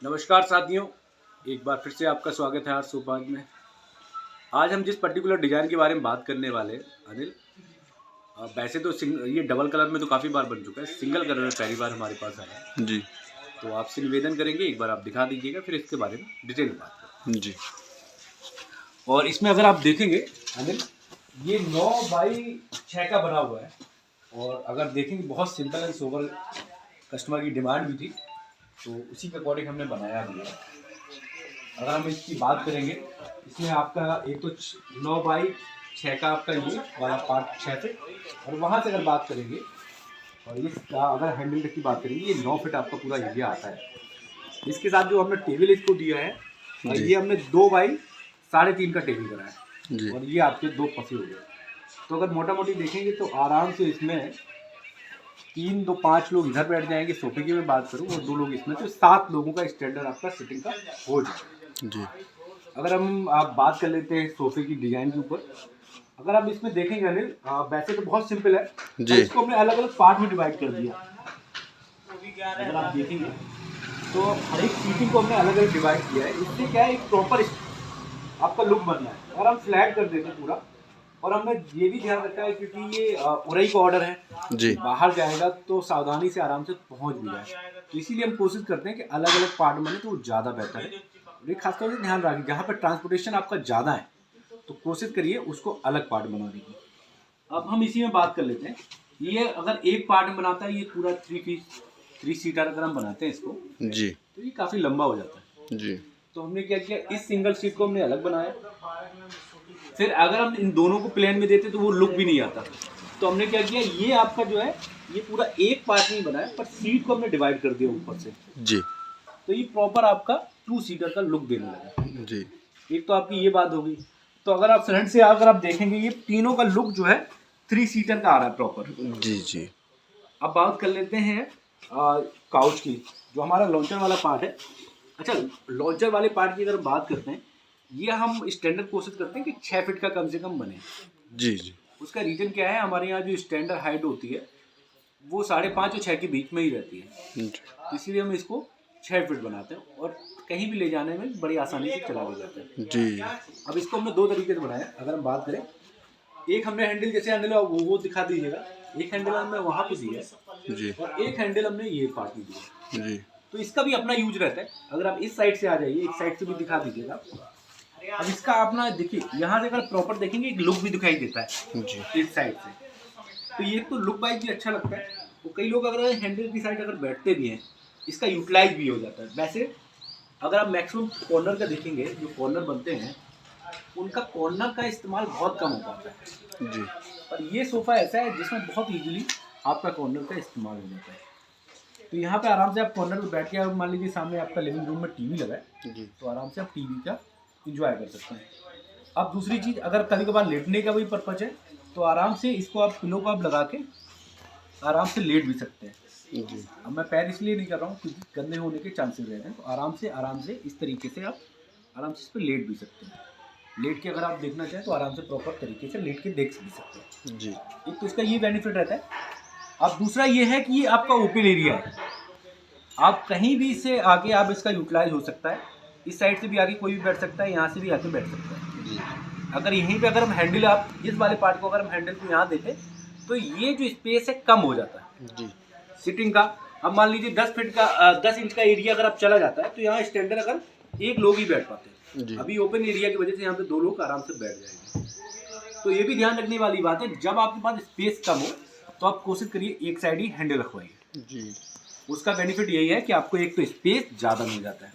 नमस्कार साथियों, एक बार फिर से आपका स्वागत है आज सोपाज में। आज हम जिस पर्टिकुलर डिज़ाइन के बारे में बात करने वाले हैं अनिल, वैसे तो ये डबल कलर में तो काफ़ी बार बन चुका है, सिंगल कलर में पहली बार हमारे पास आया है। जी तो आपसे निवेदन करेंगे एक बार आप दिखा दीजिएगा, फिर इसके बारे में डिटेल में बात करें। जी और इसमें अगर आप देखेंगे अनिल, ये 9x6 का बना हुआ है। और अगर देखेंगे बहुत सिंपल एंड सोबर कस्टमर की डिमांड भी थी, तो उसी के अकॉर्डिंग हमने बनाया भी है। अगर हम इसकी बात करेंगे, इसमें आपका एक तो 9x6 का आपका ये वाला पार्ट 6 फीट, और वहाँ से अगर बात करेंगे और इसका अगर हैंडल की बात करेंगे, ये 9 फीट आपका पूरा एरिया आता है। इसके साथ जो हमने टेबल इसको दिया है, और ये हमने 2x3.5 का टेबल करा है, और ये आपके 2 पसे हो गए। तो अगर मोटा मोटी देखेंगे तो आराम से इसमें 3 2 5 लोग इधर बैठ जाएंगे। सोफे की मैं बात करूँ और 2 लोग इसमें, तो 7 लोगों का स्टैंडर्ड आपका सिटिंग का हो जाएगा। जी अगर आप बात कर लेते हैं सोफे की डिजाइन के ऊपर, अगर आप इसमें देखेंगे अनिल, वैसे तो बहुत सिंपल है जी। इसको हमने अलग अलग पार्ट में डिवाइड कर दिया। अगर आप देखेंगे तो हर एक सीटिंग को हमने अलग अलग डिवाइड किया है। इससे क्या है, एक प्रॉपर आपका लुक बनना है। अगर हम फ्लैट कर देते हैं पूरा, और हमने ये भी ध्यान रखा है क्योंकि ये उरई का ऑर्डर है जी बाहर जाएगा तो सावधानी से आराम से पहुंच भी जाए, तो इसीलिए हम कोशिश करते हैं कि अलग अलग पार्ट बने तो वो ज़्यादा बेहतर है। ये खासतौर से ध्यान रखिए, जहाँ पर ट्रांसपोर्टेशन आपका ज़्यादा है तो कोशिश करिए उसको अलग पार्ट बनाने की। अब हम इसी में बात कर लेते हैं, ये अगर एक पार्ट में बनाता है, ये पूरा 3 सीटर अगर हम बनाते हैं इसको, जी तो ये काफ़ी लंबा हो जाता है। जी तो हमने क्या किया, इस सिंगल सीट को हमने अलग बनाया। फिर अगर हम इन दोनों को प्लेन में देते तो वो लुक भी नहीं आता। तो हमने क्या किया, ये आपका जो है ये पूरा एक पार्ट नहीं बनाया, पर सीट को हमने डिवाइड कर दिया ऊपर से। जी तो ये प्रॉपर आपका 2 सीटर का लुक देने लगा। जी एक तो आपकी ये बात होगी। तो अगर आप फ्रंट से अगर आप देखेंगे, ये तीनों का लुक जो है 3 सीटर का आ रहा है प्रॉपर। जी जी। अब बात कर लेते हैं काउच की, जो हमारा लॉन्चर वाला पार्ट है। अच्छा, लॉन्चर वाले पार्ट की अगर बात करते हैं, ये हम स्टैंडर्ड कोशिश करते हैं कि 6 फीट का कम से कम बने। जी जी उसका रीज़न क्या है, हमारे यहाँ जो स्टैंडर्ड हाइट होती है वो 5.5 और 6 के बीच में ही रहती है। इसीलिए हम इसको 6 फीट बनाते हैं और कहीं भी ले जाने में बड़ी आसानी से चला ले जाते हैं। जी अब इसको हमने 2 तरीके से बनाया। अगर हम बात करें, एक हमने हैंडल जैसे अनिल वो दिखा दीजिएगा, एक हैंडल हमने वहाँ पे दिया है जी और एक हैंडल हमने ये पार्ट में दिया है। जी तो इसका भी अपना यूज रहता है। अगर आप इस साइड से आ जाइए, एक साइड से भी दिखा दीजिएगा। अब इसका अपना देखिए, यहाँ से अगर प्रॉपर देखेंगे एक लुक भी दिखाई देता है जी इस साइड से। तो ये तो लुक वाइज भी अच्छा लगता है। तो कई लोग अगर हैंडल की साइड अगर बैठते भी हैं, इसका यूटिलाइज भी हो जाता है। वैसे अगर आप मैक्सिमम कॉर्नर का देखेंगे, जो कॉर्नर बनते हैं उनका कॉर्नर का इस्तेमाल बहुत कम हो पाता है। जी पर ये सोफ़ा ऐसा है जिसमें बहुत ईजिली आपका कॉर्नर का इस्तेमाल हो जाता है। तो यहाँ पे आराम से आप कॉर्नर में बैठ के, अगर मान लीजिए सामने आपका लिविंग रूम में टीवी लगा है, जी तो आराम से आप टीवी का इंजॉय कर सकते हैं। अब दूसरी चीज़, अगर कभी कभार लेटने का भी पर्पज है, तो आराम से इसको आप पिलो को आप लगा के आराम से लेट भी सकते हैं। जी अब मैं पैर इसलिए नहीं कर रहा हूँ क्योंकि गंदे होने के चांसेस रहते हैं। तो आराम से इस तरीके से आप आराम से इस पर लेट भी सकते हैं। लेट के अगर आप देखना चाहें तो आराम से प्रॉपर तरीके से लेट के देख भी सकते हैं। जी एक तो इसका ये बेनिफिट रहता है। अब दूसरा ये है कि ये आपका ओपन एरिया है, आप कहीं भी से आगे आप इसका यूटिलाइज हो सकता है। इस साइड से भी आगे कोई भी बैठ सकता है, यहाँ से भी आके बैठ सकता है। जी अगर यहीं पे अगर हम हैंडल, आप इस वाले पार्ट को अगर हम हैंडल को यहाँ देते तो ये जो स्पेस है कम हो जाता है जी सिटिंग का। अब मान लीजिए 10 फीट का 10 इंच का एरिया अगर आप चला जाता है, तो यहाँ स्टैंडर्ड अगर एक लोग ही बैठ पाते हैं। अभी ओपन एरिया की वजह से यहाँ पे 2 लोग आराम से बैठ जाएंगे। तो ये भी ध्यान रखने वाली बात है, जब आपके पास स्पेस कम हो तो आप कोशिश करिए एक साइड ही हैंडल रखवाइए। जी उसका बेनिफिट यही है कि आपको एक तो स्पेस ज़्यादा मिल जाता है।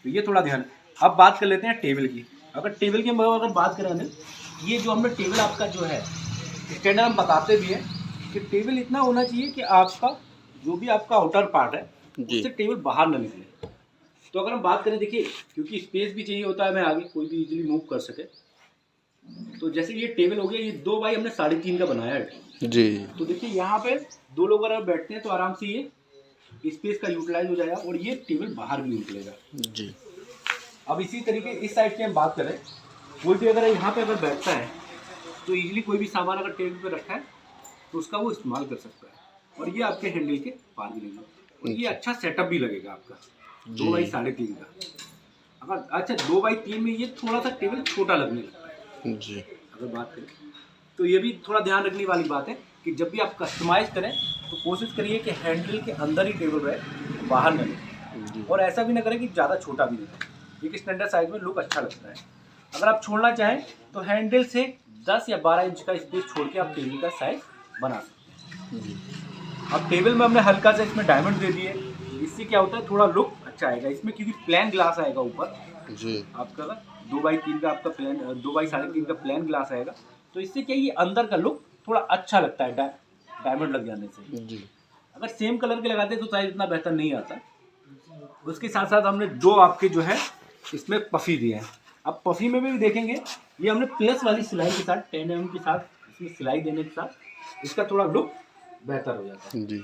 तो ये थोड़ा ध्यान। अब बात कर लेते हैं टेबल की। अगर टेबल की अगर बात करें ना, ये जो हमने टेबल आपका जो है स्टैंडर्ड हम बताते भी हैं कि टेबल इतना होना चाहिए कि आपका जो भी आपका आउटर पार्ट है उससे टेबल बाहर ना निकले। तो अगर हम बात करें, देखिए क्योंकि स्पेस भी चाहिए होता है, मैं आगे कोई भी इजीली मूव कर सके। तो जैसे ये टेबल हो गया, ये 2 बाई हमने 3.5 का बनाया है जी। तो देखिए यहाँ पे 2 लोग अगर बैठते हैं तो आराम से ये स्पेस का यूटिलाइज हो जाएगा और ये टेबल बाहर भी निकलेगा जी अब इसी तरीके इस साइड की हम बात करें, कोई भी अगर यहाँ पे अगर बैठता है तो इजीली कोई भी सामान अगर टेबल पे रखा है तो उसका वो इस्तेमाल कर सकता है। और ये आपके हैंडल के पार भी नहीं, और ये अच्छा सेटअप भी लगेगा आपका। 2 बाई 3.5 का। अगर अच्छा 2 बाई 3 में ये थोड़ा सा टेबल छोटा लगने लगता है जी अगर बात करें, तो ये भी थोड़ा ध्यान रखने वाली बात है कि जब भी आप कस्टमाइज़ करें तो कोशिश करिए कि हैंडल के अंदर ही टेबल रहे, बाहर न लगे। जी और ऐसा भी ना करें कि ज़्यादा छोटा भी नहीं रहे, एक स्टैंडर्ड साइज में लुक अच्छा लगता है। अगर आप छोड़ना चाहें तो हैंडल से 10 या 12 इंच का स्पेस छोड़ के आप टेबल का साइज बना सकते हैं। जी अब टेबल में हमने हल्का सा इसमें डायमंड दे दिए, इससे क्या होता है थोड़ा लुक अच्छा आएगा इसमें, क्योंकि प्लेन ग्लास आएगा ऊपर जी आपका 2 बाई 3 का आपका प्लेन 2 बाई 3.5 का प्लेन ग्लास आएगा, तो इससे क्या ये अंदर का लुक थोड़ा अच्छा लगता है डायमंड लग जाने से। जी अगर सेम कलर के लगाते तो साइज इतना बेहतर नहीं आता। उसके साथ साथ हमने 2 आपके जो है इसमें पफी दिए हैं। अब पफी में भी देखेंगे ये हमने प्लस वाली सिलाई के साथ 10 mm के साथ इसमें सिलाई देने के साथ इसका थोड़ा लुक बेहतर हो जाता है। जी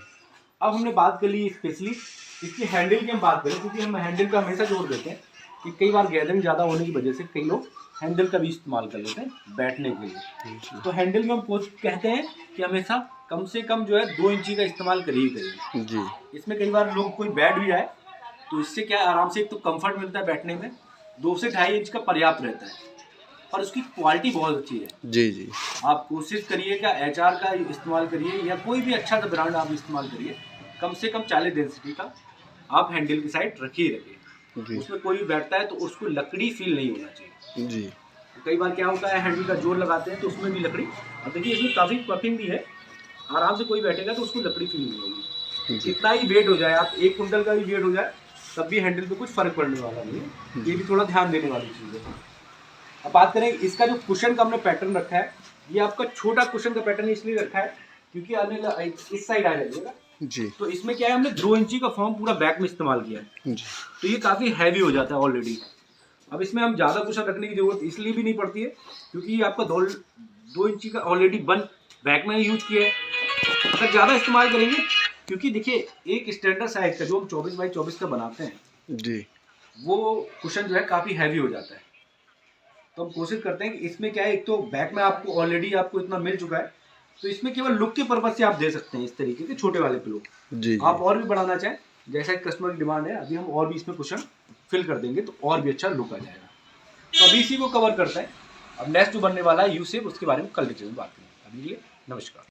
अब हमने बात कर ली स्पेशली इसकी हैंडल की हम बात करें, क्योंकि हम हैंडल का हमेशा जोड़ देते हैं कि कई बार गैदरिंग ज़्यादा होने की वजह से कई लोग हैंडल का भी इस्तेमाल कर लेते हैं बैठने के लिए। तो हैंडल में हम कहते हैं कि हमेशा कम से कम जो है 2 इंची का इस्तेमाल करिए। जी इसमें कई बार लोग कोई बैठ भी जाए तो इससे क्या है आराम से एक तो कंफर्ट मिलता है बैठने में, 2 से 2.5 इंच का पर्याप्त रहता है और उसकी क्वालिटी बहुत अच्छी है। जी जी आप कोशिश करिए कि HR का इस्तेमाल करिए या कोई भी अच्छा सा ब्रांड आप इस्तेमाल करिए, कम से कम 40 डेंसिटी का आप हैंडल की साइड रखिए। जी उसमें कोई भी बैठता है तो उसको लकड़ी फील नहीं होना चाहिए। जी कई बार क्या होता है हैंडल का जोर लगाते हैं तो उसमें भी लकड़ी, अब देखिए इसमें काफ़ी पफिंग भी है, आराम से कोई बैठेगा तो उसको लकड़ी फील नहीं होगी। जी जितना ही वेट हो जाए, आप 1 कुंटल का भी वेट हो जाए तब भी हैंडल पे कुछ फर्क पड़ने वाला नहीं है। ये भी थोड़ा ध्यान देने वाली चीज़ है। अब बात करें इसका जो कुशन का हमने पैटर्न रखा है, ये आपका छोटा कुशन का पैटर्न इसलिए रखा है क्योंकि अनिल इस साइड आ जाइएगा जी तो इसमें क्या है हमने 2 इंची का फॉर्म पूरा बैक में इस्तेमाल किया है, जी तो ये काफ़ी हैवी हो जाता है ऑलरेडी। अब इसमें हम ज़्यादा कुशन रखने की जरूरत इसलिए भी नहीं पड़ती है क्योंकि ये आपका 2 इंची का ऑलरेडी बन बैक में यूज किया है। अगर ज़्यादा इस्तेमाल करेंगे, क्योंकि देखिए एक स्टैंडर्ड साइज का जो हम 24 बाई 24 का बनाते हैं जी वो कुशन जो है काफ़ी हैवी हो जाता है। तो हम कोशिश करते हैं कि इसमें क्या है, एक तो बैक में आपको ऑलरेडी आपको इतना मिल चुका है, तो इसमें केवल लुक के पर्पज से आप दे सकते हैं इस तरीके के छोटे वाले पिलो। जी आप और भी बढ़ाना चाहें, जैसा कस्टमर की डिमांड है, अभी हम और भी इसमें कुशन फिल कर देंगे तो और भी अच्छा लुक आ जाएगा। तो अभी इसी को कवर करते हैं। अब नेक्स्ट जो बनने वाला है यू शेप, उसके बारे में कल डिटेल में बात करेंगे। अभी के लिए नमस्कार।